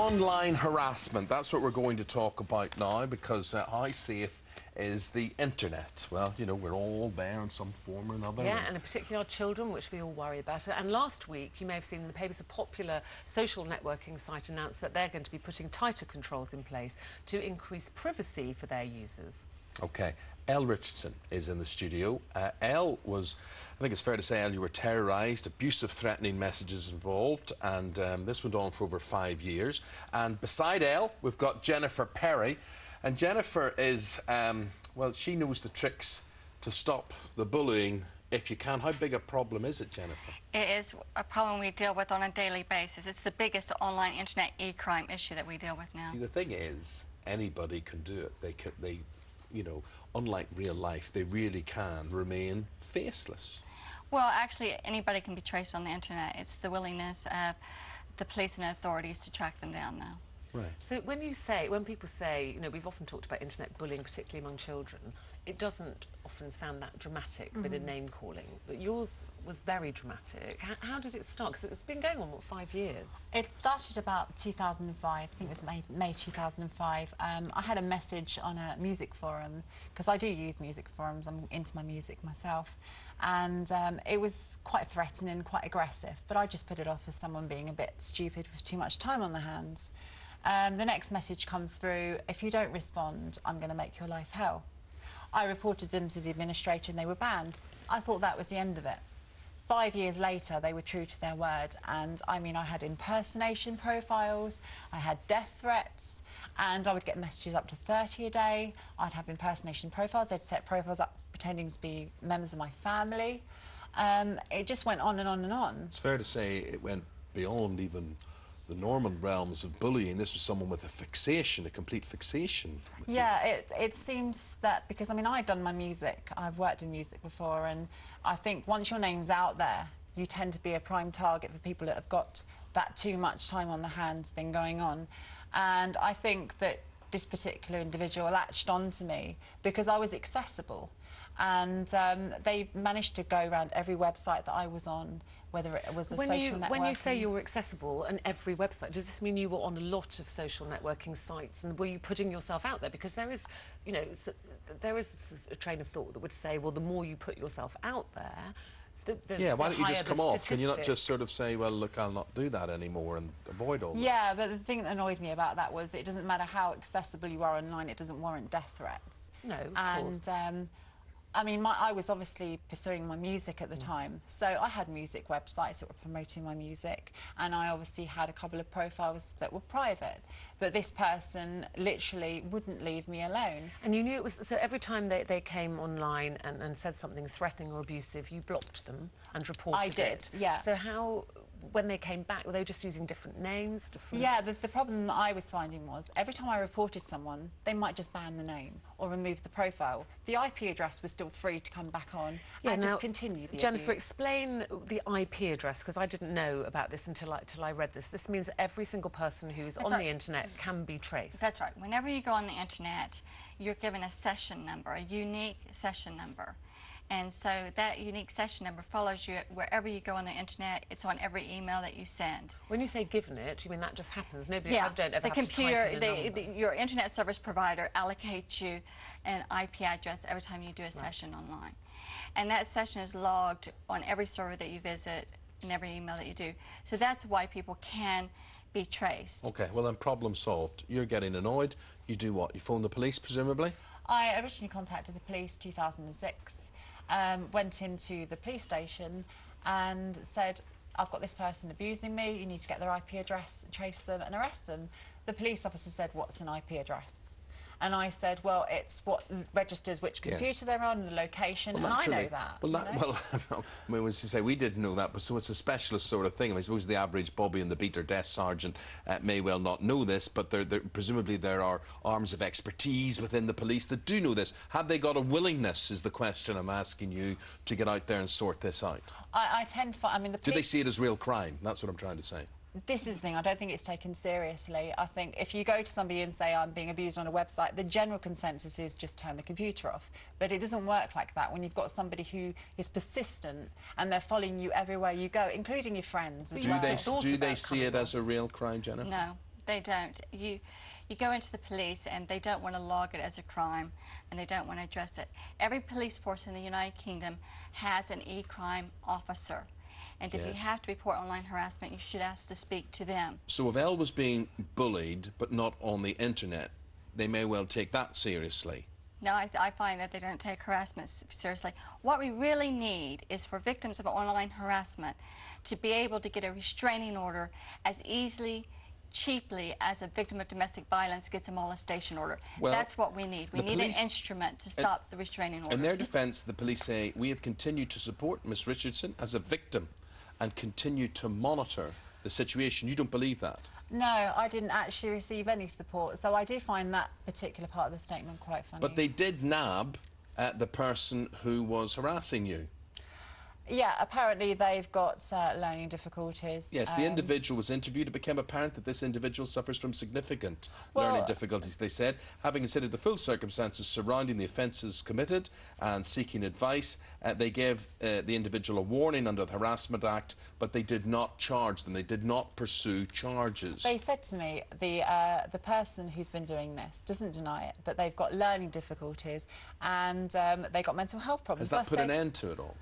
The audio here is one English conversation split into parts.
Online harassment, that's what we're going to talk about now, because how safe is the internet? Well, you know, we're all there in some form or another. Yeah, and in particular our children, which we all worry about. And last week, you may have seen in the papers, a popular social networking site announced that they're going to be putting tighter controls in place to increase privacy for their users. OK, Elle Richardson is in the studio. Elle was, I think it's fair to say, Elle, you were terrorised, abusive, threatening messages involved, and this went on for over 5 years. And beside Elle, we've got Jennifer Perry. And Jennifer is, well, she knows the tricks to stop the bullying if you can. How big a problem is it, Jennifer? It is a problem we deal with on a daily basis. It's the biggest online internet e-crime issue that we deal with now. See, the thing is, anybody can do it. They, you know, unlike real life, they really can remain faceless. Well, actually, anybody can be traced on the internet. It's the willingness of the police and authorities to track them down now. Right. So when people say, you know, we've often talked about internet bullying, particularly among children, it doesn't often sound that dramatic, bit of name calling, but yours was very dramatic. How did it start? Because it's been going on, what, 5 years? It started about 2005, I think it was May 2005. I had a message on a music forum, because I do use music forums, I'm into my music myself, and it was quite threatening, quite aggressive, but I just put it off as someone being a bit stupid with too much time on their hands. The next message comes through: if you don't respond, I'm going to make your life hell. I reported them to the administrator and they were banned. I thought that was the end of it. 5 years later, they were true to their word, and I mean, I had impersonation profiles, I had death threats, and I would get messages up to 30 a day. I'd have impersonation profiles. They'd set profiles up pretending to be members of my family. It just went on and on and on. It's fair to say it went beyond even the normal realms of bullying. This was someone with a fixation, a complete fixation. Yeah, it seems that, because I mean, I've done my music, I've worked in music before, and I think once your name's out there, you tend to be a prime target for people that have got that too much time on their hands thing going on. And I think that this particular individual latched on to me because I was accessible. And they managed to go around every website that I was on, whether it was a social networking. When you say you were accessible on every website, does this mean you were on a lot of social networking sites, and were you putting yourself out there? Because there is, you know, there is a train of thought that would say, well, the more you put yourself out there, yeah, why don't you just come off? Can you not just sort of say, well, look, I'll not do that anymore and avoid all that? Yeah, but the thing that annoyed me about that was it doesn't matter how accessible you are online, it doesn't warrant death threats. No, of course. I mean, I was obviously pursuing my music at the time, so I had music websites that were promoting my music, and I obviously had a couple of profiles that were private, but this person literally wouldn't leave me alone. And you knew it was, so every time they came online and said something threatening or abusive, you blocked them and reported it? I did, yeah. So how, when they came back, were they just using different names? Yeah, the problem that I was finding was every time I reported someone, they might just ban the name or remove the profile. The IP address was still free to come back on, and just continue the Jennifer, abuse. explain the IP address, because I didn't know about this until I read this. This means that every single person who's on the internet can be traced. That's right. Whenever you go on the internet, you're given a session number, a unique session number. And so that unique session number follows you wherever you go on the internet. It's on every email that you send. When you say given it, you mean that just happens? Nobody, yeah, I don't ever the have computer, to type in a your internet service provider allocates you an IP address every time you do a session online. And that session is logged on every server that you visit and every email that you do. So that's why people can be traced. OK, well then, problem solved. You're getting annoyed. You do what? You phone the police, presumably? I originally contacted the police 2006. Went into the police station and said, I've got this person abusing me, you need to get their IP address, trace them and arrest them. The police officer said, what's an IP address? And I said, well, it's what registers which computer they're on, the location, and I know that. Well, I mean, as you say, we didn't know that, but so it's a specialist sort of thing. I mean, I suppose the average Bobby and the beat or desk sergeant may well not know this, but presumably there are arms of expertise within the police that do know this. Had they got a willingness, is the question I'm asking you, to get out there and sort this out? I tend to find, I mean, the police... Do they see it as real crime? That's what I'm trying to say. This is the thing, I don't think it's taken seriously. I think if you go to somebody and say, I'm being abused on a website, the general consensus is just turn the computer off. But it doesn't work like that when you've got somebody who is persistent and they're following you everywhere you go, including your friends as well. Do they see it as a real crime, Jennifer? No. They don't. You go into the police and they don't want to log it as a crime and they don't want to address it. Every police force in the United Kingdom has an e-crime officer. And if you have to report online harassment, you should ask to speak to them. So if Elle was being bullied, but not on the internet, they may well take that seriously. No, I find that they don't take harassment seriously. What we really need is for victims of online harassment to be able to get a restraining order as easily, cheaply as a victim of domestic violence gets a molestation order. Well, that's what we need. We need an instrument to stop the restraining order. In their defence, the police say, we have continued to support Miss Richardson as a victim and continue to monitor the situation. You don't believe that? No, I didn't actually receive any support, so I do find that particular part of the statement quite funny. But they did nab the person who was harassing you. Yeah, apparently they've got learning difficulties. Yes, the individual was interviewed. It became apparent that this individual suffers from significant learning difficulties. They said, having considered the full circumstances surrounding the offences committed and seeking advice, they gave the individual a warning under the Harassment Act, but they did not charge them. They did not pursue charges. They said to me, the person who's been doing this doesn't deny it, but they've got learning difficulties and they got mental health problems. Has that put an end to it all?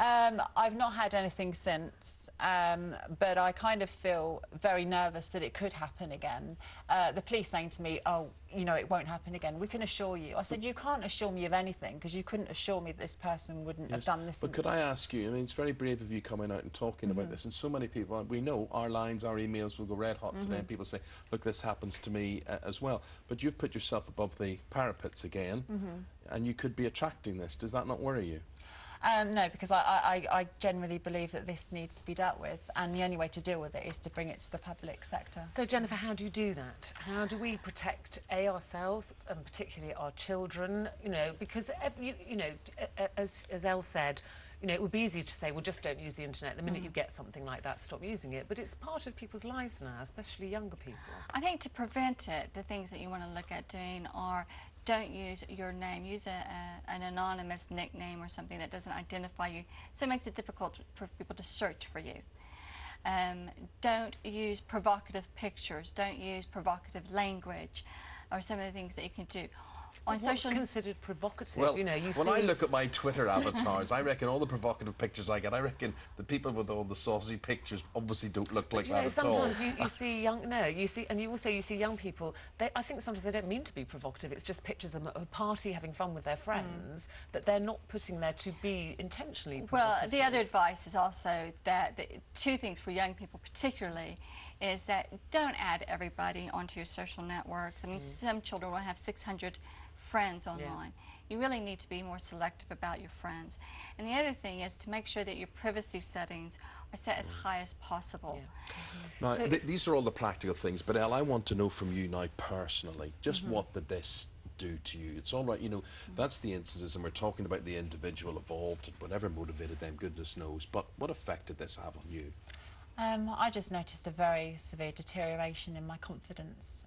I've not had anything since, but I kind of feel very nervous that it could happen again. The police saying to me, oh, you know, it won't happen again. We can assure you. I said, you can't assure me of anything because you couldn't assure me that this person wouldn't have done this. But could I ask you, I mean, it's very brave of you coming out and talking about this, and so many people, we know our lines, our emails will go red hot today, and people say, look, this happens to me as well. But you've put yourself above the parapets again, and you could be attracting this. Does that not worry you? No, because I generally believe that this needs to be dealt with, and the only way to deal with it is to bring it to the public sector. So, Jennifer, how do you do that? How do we protect, ourselves, and particularly our children, you know, because, you know, as Elle said, you know, it would be easy to say, well, just don't use the internet. The minute you get something like that, stop using it. But it's part of people's lives now, especially younger people. I think to prevent it, the things that you want to look at doing are don't use your name. Use an anonymous nickname or something that doesn't identify you, so it makes it difficult for people to search for you. Don't use provocative pictures. Don't use provocative language, or some of the things that you can do. On What's considered provocative? Well, you know, when I look at my Twitter avatars, I reckon all the provocative pictures I get, I reckon the people with all the saucy pictures obviously don't look like that at all. Sometimes you see and you see young people. I think sometimes they don't mean to be provocative. It's just pictures of them at a party having fun with their friends that they're not putting there to be intentionally provocative. Well, the other advice is also that two things for young people particularly is that don't add everybody onto your social networks. I mean, some children will have 600 friends online. You really need to be more selective about your friends. And the other thing is to make sure that your privacy settings are set as high as possible. Now, these are all the practical things, but Elle, I want to know from you now personally, just what did this do to you? It's all right, you know, that's the instances, and we're talking about the individual evolved and whatever motivated them, goodness knows, but what effect did this have on you? I just noticed a very severe deterioration in my confidence.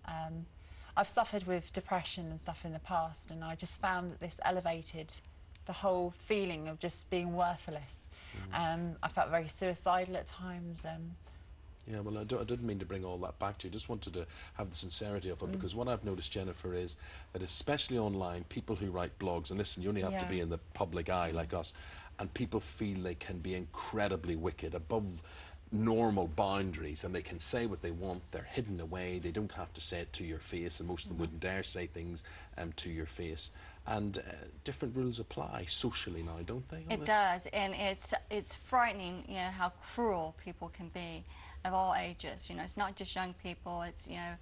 I've suffered with depression and stuff in the past, and I just found that this elevated the whole feeling of just being worthless. I felt very suicidal at times. Yeah, well, I didn't mean to bring all that back to you. I just wanted to have the sincerity of it, because what I've noticed, Jennifer, is that especially online, people who write blogs, and listen, you only have to be in the public eye like us, and people feel they can be incredibly wicked, above normal boundaries, and they can say what they want. They're hidden away. They don't have to say it to your face, and most of them wouldn't dare say things to your face. And different rules apply socially now, don't they? It does, and it's frightening, you know, how cruel people can be of all ages. You know, it's not just young people. It's, you know,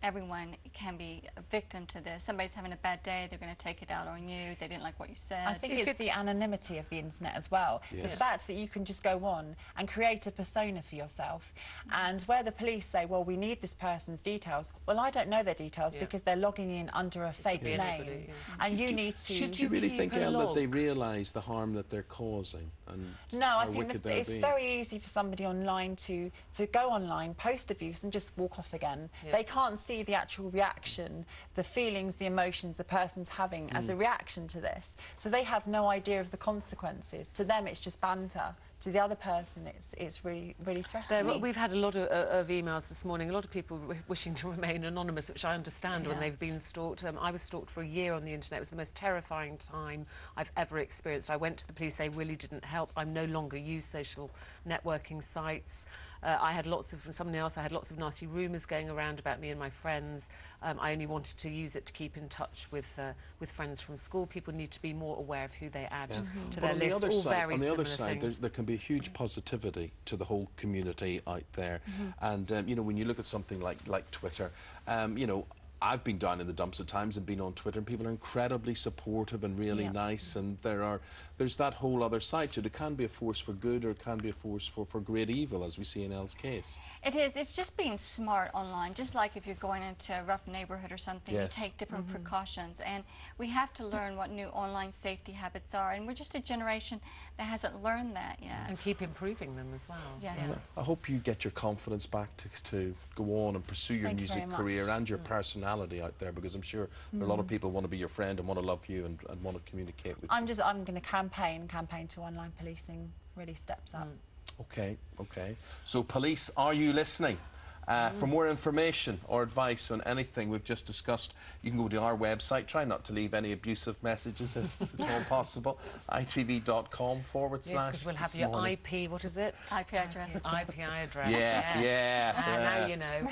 everyone can be a victim to this. Somebody's having a bad day, they're going to take it out on you. They didn't like what you said. I think it's the anonymity of the internet as well. Yes. The fact that you can just go on and create a persona for yourself. And where the police say, well, we need this person's details, well, I don't know their details because they're logging in under a fake name. And you need to... Do you really think, Elle, that they realise the harm that they're causing? And no, I think that it's very easy for somebody online to go online, post abuse and just walk off again. They can't see the actual reaction, the feelings, the emotions the person's having as a reaction to this. So they have no idea of the consequences. To them, it's just banter. to the other person, it's really threatening. We've had a lot of emails this morning, a lot of people wishing to remain anonymous, which I understand when they've been stalked. I was stalked for a year on the internet. It was the most terrifying time I've ever experienced. I went to the police, they really didn't help. I no longer use social networking sites. I had lots of, from someone else, I had lots of nasty rumours going around about me and my friends. I only wanted to use it to keep in touch with friends from school. People need to be more aware of who they add to their list. On the other side, there can be a huge positivity to the whole community out there. And, you know, when you look at something like Twitter, you know, I've been down in the dumps at times and been on Twitter, and people are incredibly supportive and really nice, and there's that whole other side to it. It can be a force for good, or it can be a force for great evil, as we see in Elle's case. It is. It's just being smart online. Just like if you're going into a rough neighborhood or something, you take different precautions, and we have to learn what new online safety habits are, and we're just a generation that hasn't learned that yet. And keep improving them as well. Yes. Well, I hope you get your confidence back to go on and pursue your music career and your personality out there, because I'm sure there are a lot of people who want to be your friend and want to love you and want to communicate with you. I'm going to campaign to online policing really steps up. Okay. So police, are you listening? For more information or advice on anything we've just discussed, you can go to our website. Try not to leave any abusive messages if at all possible. itv.com/. Yes, because we'll have your IP, what is it? IP address. IP address. Yeah. Now you know.